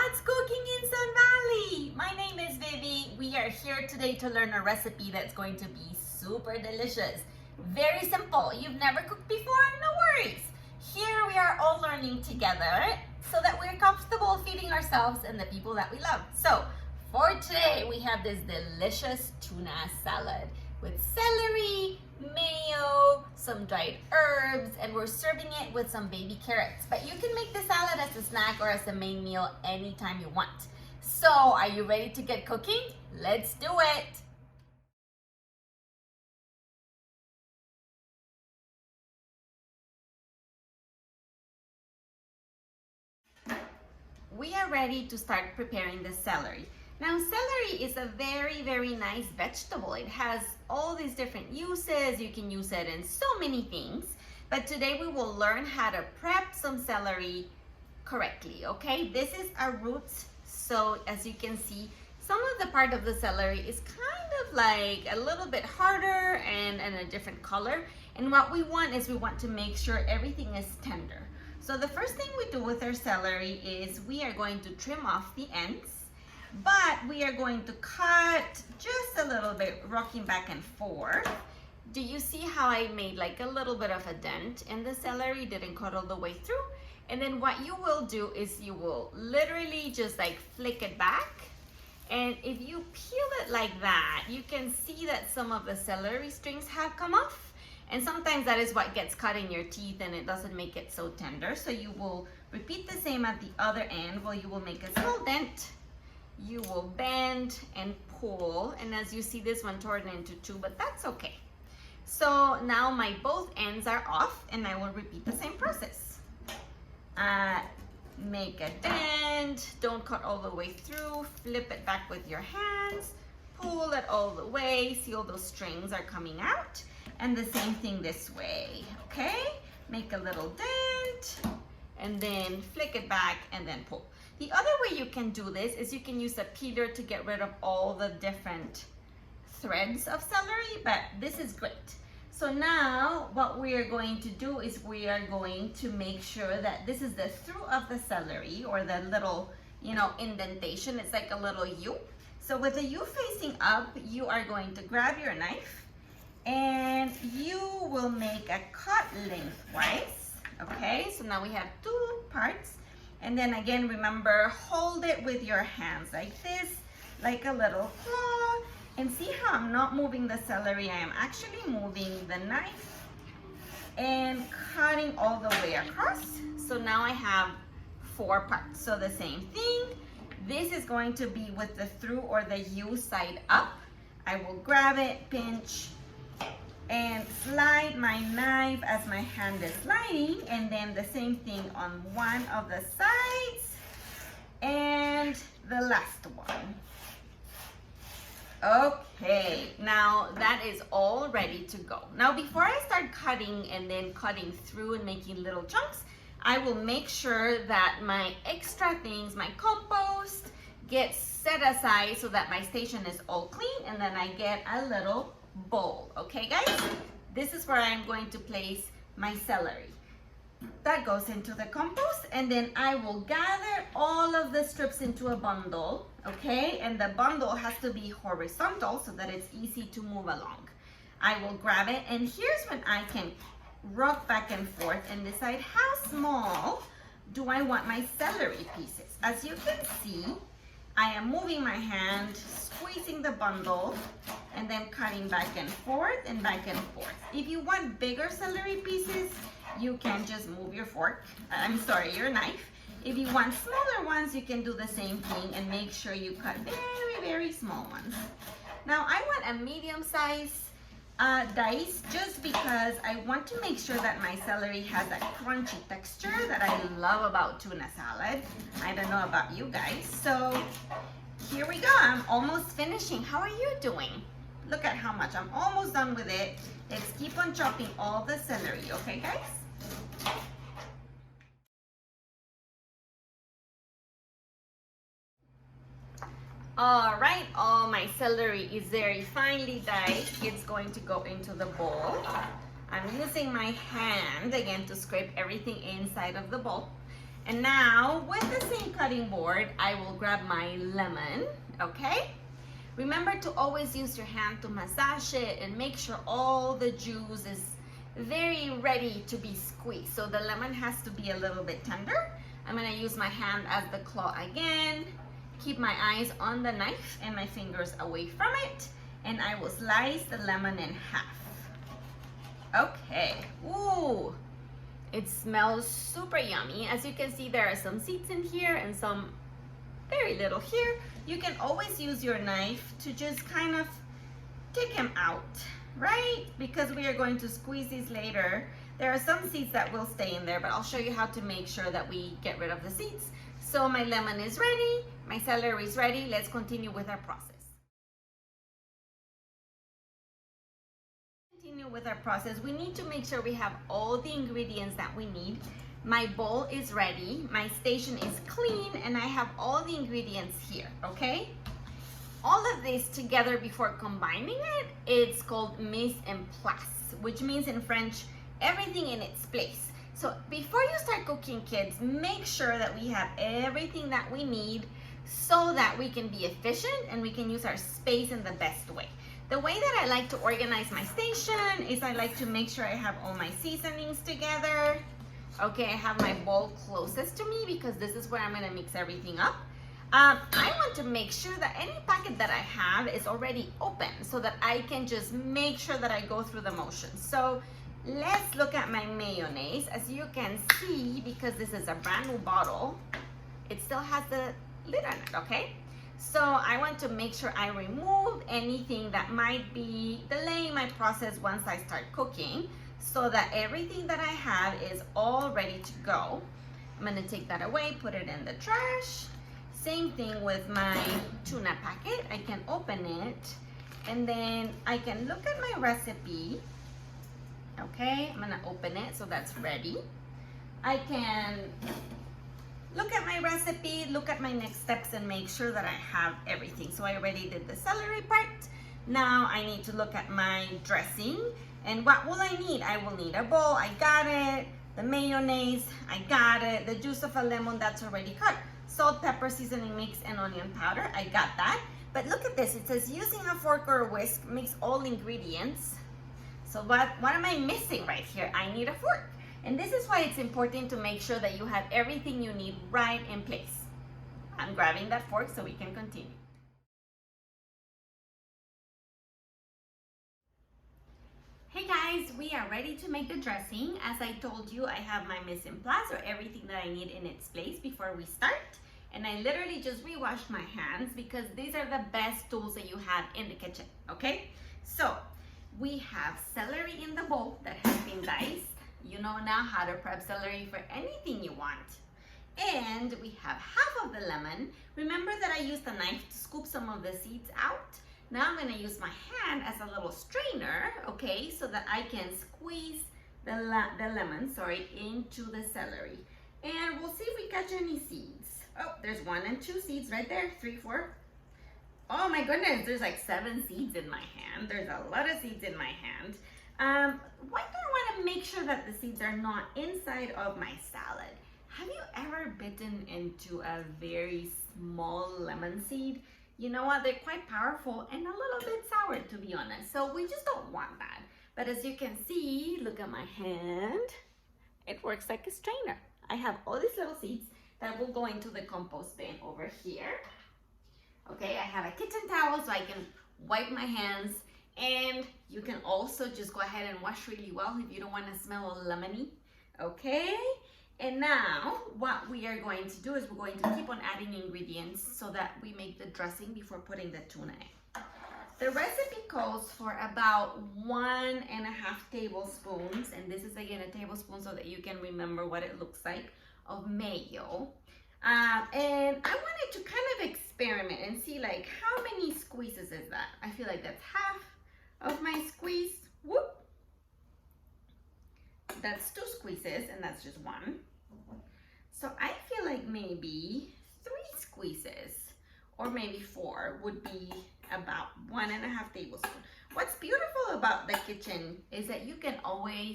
What's cooking in Sun Valley? My name is Vivi. We are here today to learn a recipe that's going to be super delicious. Very simple. You've never cooked before? No worries. Here we are all learning together so that we're comfortable feeding ourselves and the people that we love. So for today, we have this delicious tuna salad with celery, mayo, some dried herbs, and we're serving it with some baby carrots. But you can make the salad as a snack or as a main meal anytime you want. So, are you ready to get cooking? Let's do it! We are ready to start preparing the celery. Now, celery is a very nice vegetable. It has all these different uses. You can use it in so many things. But today we will learn how to prep some celery correctly, okay? This is our roots. So as you can see, some of the part of the celery is kind of like a little bit harder and a different color. And what we want is we want to make sure everything is tender. So the first thing we do with our celery is we are going to trim off the ends. But we are going to cut just a little bit, rocking back and forth. Do you see how I made like a little bit of a dent in the celery? Didn't cut all the way through. And then what you will do is you will literally just like flick it back. And if you peel it like that, you can see that some of the celery strings have come off. And sometimes that is what gets cut in your teeth and it doesn't make it so tender. So you will repeat the same at the other end where you will make a small dent. You will bend and pull, and as you see, this one torn into two, but that's okay. So now my both ends are off, and I will repeat the same process. Make a dent, don't cut all the way through, flip it back with your hands, pull it all the way, see all those strings are coming out, and the same thing this way, okay? Make a little dent, and then flick it back, and then pull. The other way you can do this is you can use a peeler to get rid of all the different threads of celery, but this is great. So now what we are going to do is we are going to make sure that this is the through of the celery, or the little, indentation. It's like a little U. So with the U facing up, you are going to grab your knife and you will make a cut lengthwise. Okay, so now we have two parts. And then again, remember, hold it with your hands like this, like a little claw. And see how I'm not moving the celery, I am actually moving the knife and cutting all the way across. So now I have four parts. So the same thing, this is going to be with the through or the U side up. I will grab it, pinch, and slide my knife as my hand is sliding, and then the same thing on one of the sides and the last one. Okay, now that is all ready to go. Now before I start cutting and then cutting through and making little chunks, I will make sure that my extra things, my compost, gets set aside so that my station is all clean, and then I get a little bowl. Okay guys, this is where I'm going to place my celery. That goes into the compost, and then I will gather all of the strips into a bundle, okay? And the bundle has to be horizontal so that it's easy to move along. I will grab it, and here's when I can rock back and forth and decide how small do I want my celery pieces. As you can see, I am moving my hand, squeezing the bundle, and then cutting back and forth and back and forth. If you want bigger celery pieces, you can just move your your knife. If you want smaller ones, you can do the same thing and make sure you cut very small ones. Now I want a medium size dice, just because I want to make sure that my celery has that crunchy texture that I love about tuna salad. I don't know about you guys. So here we go. I'm almost finishing. How are you doing? Look at how much. I'm almost done with it. Let's keep on chopping all the celery, okay guys? All right, all my celery is very finely diced. It's going to go into the bowl. I'm using my hand again to scrape everything inside of the bowl. And now with the same cutting board, I will grab my lemon, okay? Remember to always use your hand to massage it and make sure all the juice is very ready to be squeezed. So the lemon has to be a little bit tender. I'm gonna use my hand as the claw again. Keep my eyes on the knife and my fingers away from it. And I will slice the lemon in half. Okay, ooh, it smells super yummy. As you can see, there are some seeds in here and some very little here. You can always use your knife to just kind of take them out, right? Because we are going to squeeze these later. There are some seeds that will stay in there, but I'll show you how to make sure that we get rid of the seeds. So my lemon is ready, my celery is ready. Let's continue with our process. We need to make sure we have all the ingredients that we need. My bowl is ready, my station is clean, and I have all the ingredients here, okay? All of this together before combining it, it's called mise en place, which means in French, everything in its place. So before you start cooking, kids, make sure that we have everything that we need so that we can be efficient and we can use our space in the best way. The way that I like to organize my station is I like to make sure I have all my seasonings together. Okay, I have my bowl closest to me because this is where I'm gonna mix everything up. I want to make sure that any packet that I have is already open so that I can just make sure that I go through the motions. So let's look at my mayonnaise. As you can see, because this is a brand new bottle, it still has the lid on it, okay? So I want to make sure I remove anything that might be delaying my process once I start cooking so that everything that I have is all ready to go. I'm gonna take that away, put it in the trash. Same thing with my tuna packet. I can open it and then I can look at my recipe. Okay, I'm gonna open it so that's ready. I can look at my recipe, look at my next steps and make sure that I have everything. So I already did the celery part. Now I need to look at my dressing. And what will I need? I will need a bowl, I got it. The mayonnaise, I got it. The juice of a lemon, that's already cut. Salt, pepper, seasoning mix, and onion powder, I got that. But look at this, it says using a fork or a whisk, mix all ingredients. So what am I missing right here? I need a fork. And this is why it's important to make sure that you have everything you need right in place. I'm grabbing that fork so we can continue. Hey guys, we are ready to make the dressing. As I told you, I have my mise en place, or everything that I need in its place before we start. And I literally just re-washed my hands because these are the best tools that you have in the kitchen, okay? So we have celery in the bowl that has been diced. You know now how to prep celery for anything you want. And we have half of the lemon. Remember that I used a knife to scoop some of the seeds out. Now I'm gonna use my hand as a little strainer, okay, so that I can squeeze the lemon, into the celery. And we'll see if we catch any seeds. Oh, there's 1 and 2 seeds right there, 3, 4. Oh my goodness, there's like 7 seeds in my hand. There's a lot of seeds in my hand. Why do I wanna make sure that the seeds are not inside of my salad? Have you ever bitten into a very small lemon seed? You know what, they're quite powerful and a little bit sour, to be honest. So we just don't want that. But as you can see, look at my hand. It works like a strainer. I have all these little seeds that will go into the compost bin over here. Okay, I have a kitchen towel so I can wipe my hands. And you can also just go ahead and wash really well if you don't want to smell lemony. Okay? And now what we are going to do is we're going to keep on adding ingredients so that we make the dressing before putting the tuna in. The recipe calls for about 1.5 tablespoons, and this is again a tablespoon so that you can remember what it looks like, of mayo. And I wanted to kind of experiment and see like how many squeezes is that? I feel like that's half of my squeeze. Whoop. That's 2 squeezes and that's just 1. So I feel like maybe 3 squeezes or maybe 4 would be about 1.5 tablespoons. What's beautiful about the kitchen is that you can always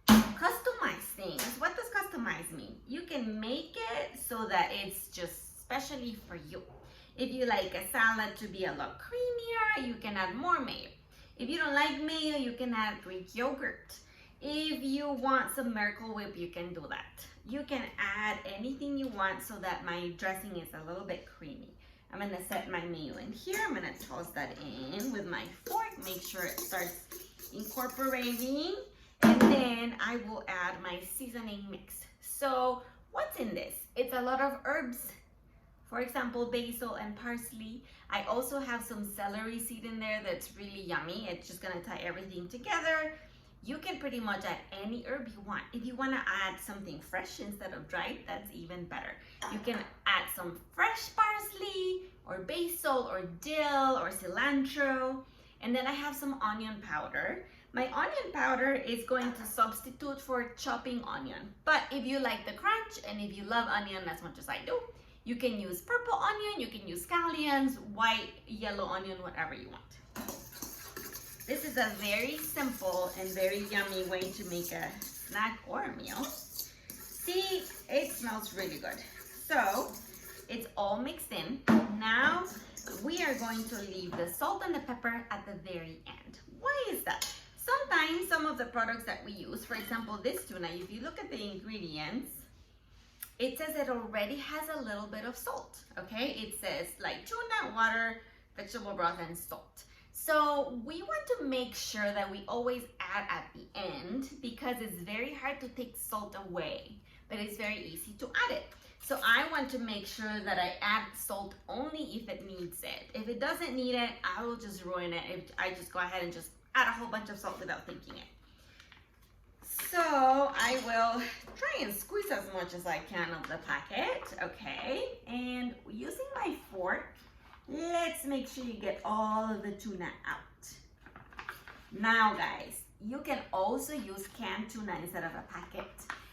customize things. What does customize mean? You can make it that it's just specially for you. If you like a salad to be a lot creamier, you can add more mayo. If you don't like mayo, you can add Greek yogurt. If you want some Miracle Whip, you can do that. You can add anything you want so that my dressing is a little bit creamy. I'm gonna set my mayo in here. I'm gonna toss that in with my fork. Make sure it starts incorporating. And then I will add my seasoning mix. So what's in this? It's a lot of herbs. For example, basil and parsley. I also have some celery seed in there that's really yummy. It's just gonna tie everything together. You can pretty much add any herb you want. If you wanna add something fresh instead of dried, that's even better. You can add some fresh parsley or basil or dill or cilantro. And then I have some onion powder. My onion powder is going to substitute for chopping onion. But if you like the crunch and if you love onion as much as I do, you can use purple onion, you can use scallions, white, yellow onion, whatever you want. This is a very simple and very yummy way to make a snack or a meal. See, it smells really good. So it's all mixed in. Now we are going to leave the salt and the pepper at the very end. Why is that? Sometimes some of the products that we use, for example, this tuna, if you look at the ingredients, it says it already has a little bit of salt, okay? It says like tuna, water, vegetable broth, and salt. So we want to make sure that we always add at the end because it's very hard to take salt away, but it's very easy to add it. So I want to make sure that I add salt only if it needs it. If it doesn't need it, I will just ruin it if I just go ahead and just add a whole bunch of salt without thinking it. So I will try and squeeze as much as I can of the packet, okay? And using my fork, let's make sure you get all of the tuna out. Now guys, you can also use canned tuna instead of a packet.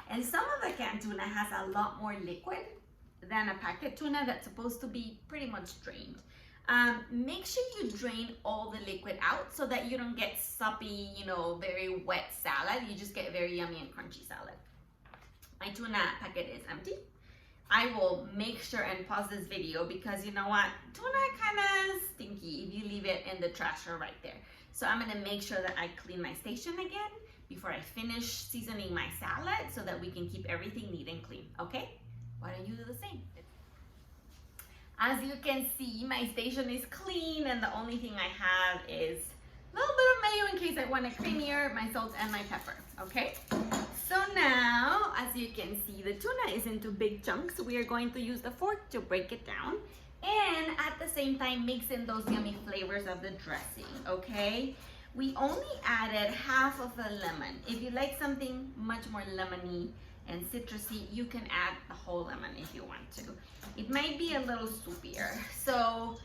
And some of the canned tuna has a lot more liquid than a packet tuna that's supposed to be pretty much drained. Make sure you drain all the liquid out so that you don't get soppy, very wet salad. You just get very yummy and crunchy salad. My tuna packet is empty. I will make sure and pause this video because you know what? Tuna kind of stinky if you leave it in the trasher right there. So I'm gonna make sure that I clean my station again before I finish seasoning my salad so that we can keep everything neat and clean, okay? Why don't you do the same? As you can see, my station is clean and the only thing I have is a little bit of mayo in case I want it creamier, my salt and my pepper, okay? So now, as you can see, the tuna is into big chunks. We are going to use the fork to break it down and at the same time mix in those yummy flavors of the dressing, okay? We only added half of a lemon. If you like something much more lemony and citrusy, you can add the whole lemon if you want to. It might be a little soupier. So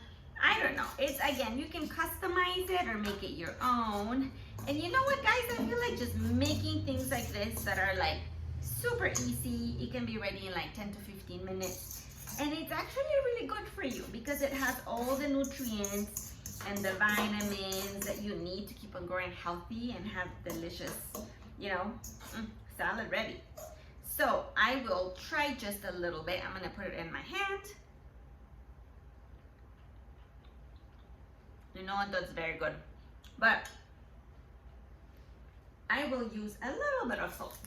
I don't know. It's, again, you can customize it or make it your own. And you know what, guys? I feel like just making things like this that are like super easy. It can be ready in like 10 to 15 minutes. And it's actually really good for you because it has all the nutrients and the vitamins that you need to keep on growing healthy and have delicious, salad ready. So I will try just a little bit. I'm gonna put it in my hand. You know what, that's very good. But I will use a little bit of salt.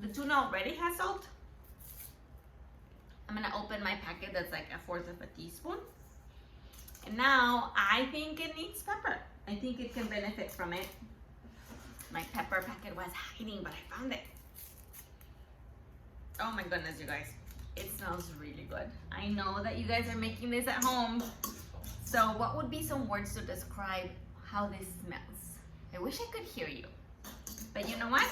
The tuna already has salt. I'm gonna open my packet that's like 1/4 of a teaspoon. And now I think it needs pepper. I think it can benefit from it. My pepper packet was hiding, but I found it. Oh my goodness, you guys. It smells really good. I know that you guys are making this at home. So what would be some words to describe how this smells? I wish I could hear you. But you know what?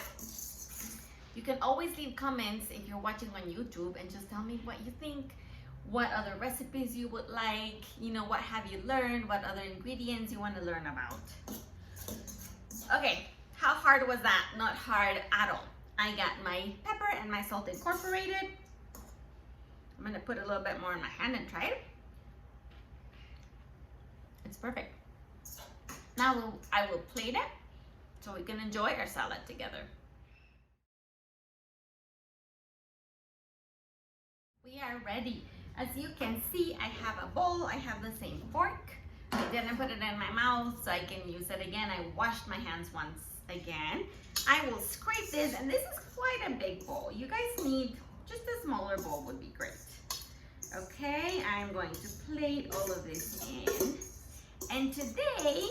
You can always leave comments if you're watching on YouTube and just tell me what you think, what other recipes you would like, what have you learned, what other ingredients you want to learn about. Okay, how hard was that? Not hard at all. I got my pepper and my salt incorporated. I'm gonna put a little bit more in my hand and try it. It's perfect. Now I will plate it so we can enjoy our salad together. We are ready. As you can see, I have a bowl, I have the same fork. I didn't put it in my mouth so I can use it again. I washed my hands once again. I will scrape this, and this is quite a big bowl. You guys need just a smaller bowl would be great. Okay, I'm going to plate all of this in. And today,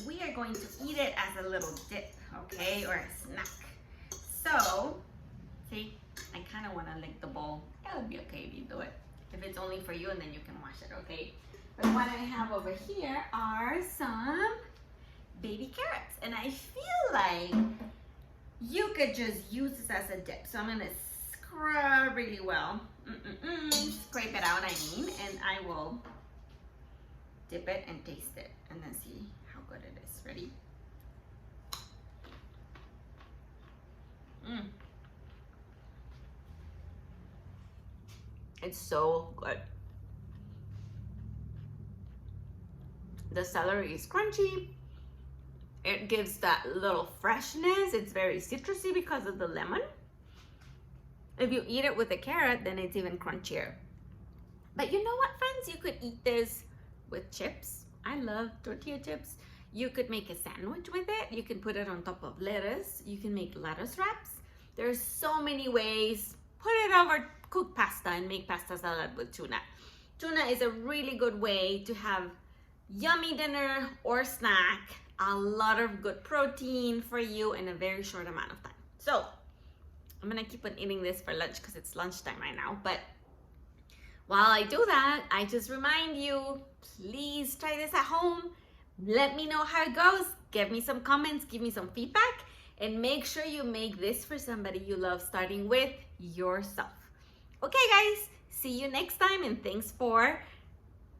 we are going to eat it as a little dip, okay, or a snack. So, see, I kind of want to lick the bowl. It'll be okay if you do it. If it's only for you, and then you can wash it, okay? But what I have over here are some baby carrots. And I feel like you could just use this as a dip. So I'm going to scrub really well. Scrape it out, I mean. And I will dip it and taste it. And then see how good it is. Ready? It's so good. The celery is crunchy. It gives that little freshness. It's very citrusy because of the lemon. If you eat it with a carrot, then it's even crunchier. But you know what, friends? You could eat this with chips. I love tortilla chips. You could make a sandwich with it. You can put it on top of lettuce. You can make lettuce wraps. There's so many ways. Put it over cooked pasta and make pasta salad with tuna. Tuna is a really good way to have yummy dinner or snack. A lot of good protein for you in a very short amount of time. So I'm gonna keep on eating this for lunch because it's lunchtime right now. But while I do that, I just remind you, please try this at home. Let me know how it goes. Give me some comments, give me some feedback, and make sure you make this for somebody you love, starting with yourself. Okay, guys, see you next time, and thanks for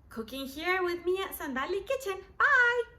cooking here with me at Sun Valley Kitchen. Bye!